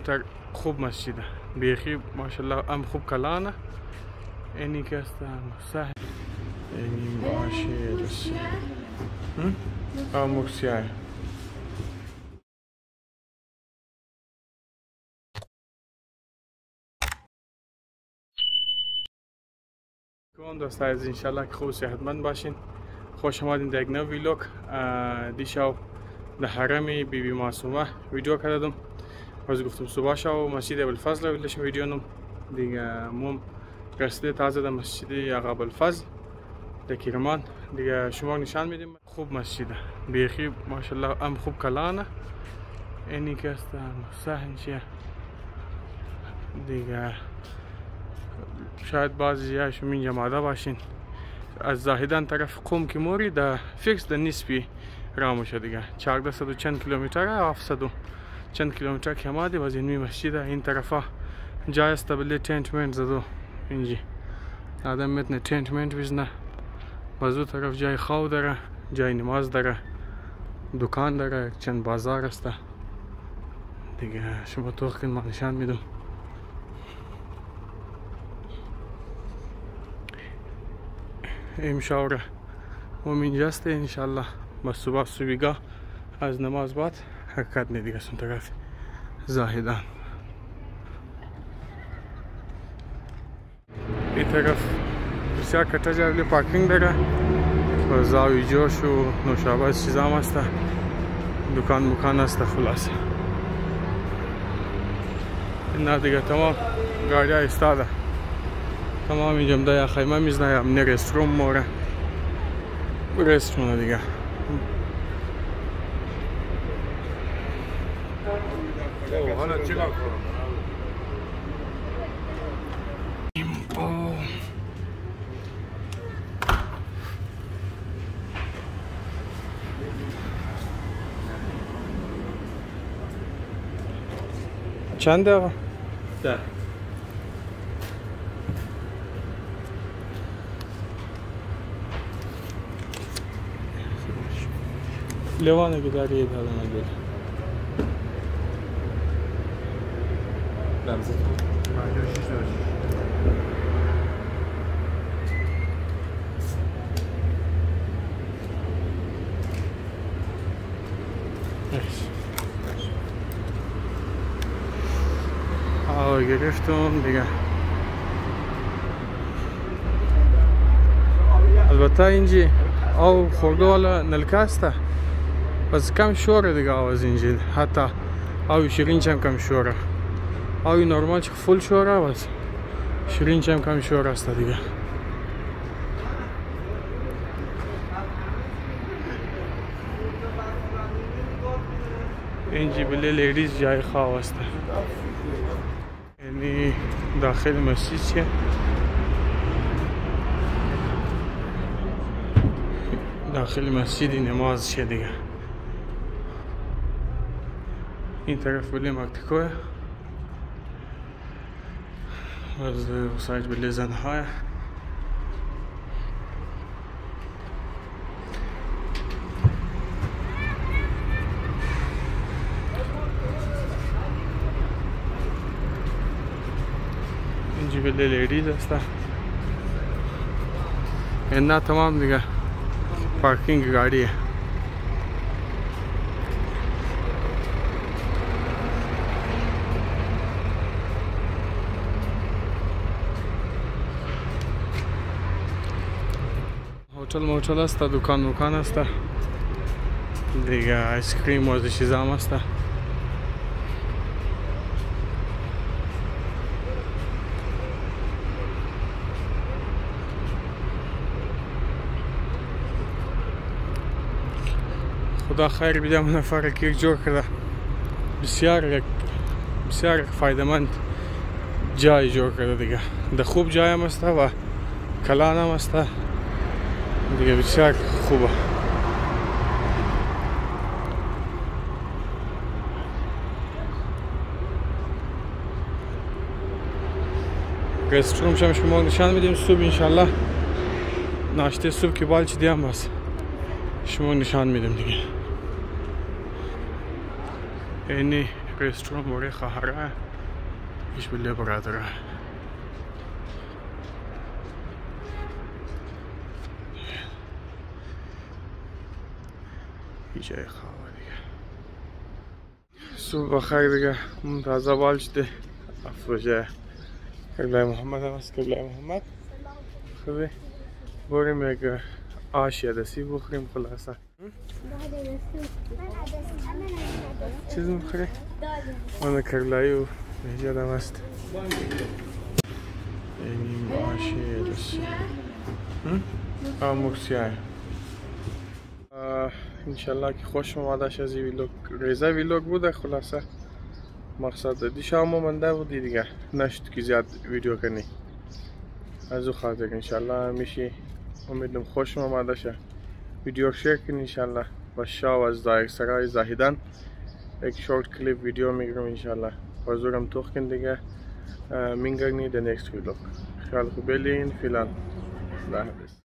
تر خوب مسجده بیخی ماشاءالله ام خوب کلانه اینی که است سهل اینی باشه رسی مرسیه دوستا از انشالله که خوب صحتمند باشین. خوش آمدین در یک نو ویلوگ. دیشب در حرم بیبی معصومه ویدیو کردم. باز گفتم صبح شو مسجد ابوالفضل ویدیوش ویدیو نم دیگه مم رسیده تازه در مسجد آقا ابوالفضل در کرمان دیگه شما نشان میدیم. خوب مسجده بیخی ماشاءالله ام خوب کلانه اینی که است سهل چیه دیگه شاید بعضی ها شما اینجا ماده باشین از زاهدان طرف قوم که موری در فیکس در نسبی راموشه دیگه 1400 و چند کیلومتر 700 و چند کیلومتر که آمده باز این مسجد این طرفا جای است بله تنت منت زدو اینجی آدم میتونه تنت منت بزنه باز اون طرف جای خواب داره جای نماز داره دکان داره چند بازار است دیگه شما توقعین ما نشان میدم. امشاوره اینجاست انشالله با صبحگاه از نماز بعد حرکت میدیگه سون طرف زاهدان. این طرف بسیار کتا جاولی پارکینگ داره و زاوی جوش و نوشابه چیزام است دکان مکان است خلاصه اینا دیگه تمام گاڑی ها ایستاده تمام اینجا یا خیمه میزنه یا امنی رستروم موره رستروم دیگه چنده آقا؟ 10 لیوانه که داری یه دادم اگه لمزه گرفتم دیگه. البته اینجی او خورده والا نلکه است بس کم شوره دیگه آواز اینجی حتی او شیرینچ هم کم شوره او نورمال چه فول شوره بس شیرینچ هم کم شوره است دیگه. اینجی بله لیڈیز جای خواه است یعنی داخل مسجد چیه داخل مسجد نماز چیه دیگه. این طرف بله مکتکوه از سایت بله زنهای اینجی بله لیڈیز است اینا تمام دیگه پارکینگ گاڑی ہے. هتل موتل است دکان مکان است دیگه آیس کریم و چیزام است. خدا خیر بیده من نفر کیک جور کرده بسیار فایدمند جای جور کرده دیگه. ده خوب جای هم است و کلان هم است دیگه بسیار خوبه. رستوران شما نشان میدیم صبح انشالله ناشته صبح که بال چی دیم بس شما نشان میدم دیگه. اینی رستوران موره خواهره ایش بله برادره ایجای خواه دیگه صبح بخیر دیگه تازه بال شده افروجه قبله محمد هم هست قبله محمد خوبه بریم یک آش یا دستی بخوریم خلاصه چیز میخوری؟ من کرلایی و مهجد هم هست اینیم آش یا دستی آموک سیاه انشالله که خوش اومدش از این ویلوگ ریزه ویلوگ بوده خلاصه مقصد دیشب هم منده بودی دیگه نشد که زیاد ویدیو کنی از او خاطر انشالله میشه امیدم خوش اومدش ویدیو شیر کنی انشالله با شاو از دایرکسرای زاهدان یک شورت کلیپ ویدیو میگیرم انشالله حضورم توخ کن دیگه مینگرنی در نیکست ویلوگ خیال خوب بلین فیلان الله حافظ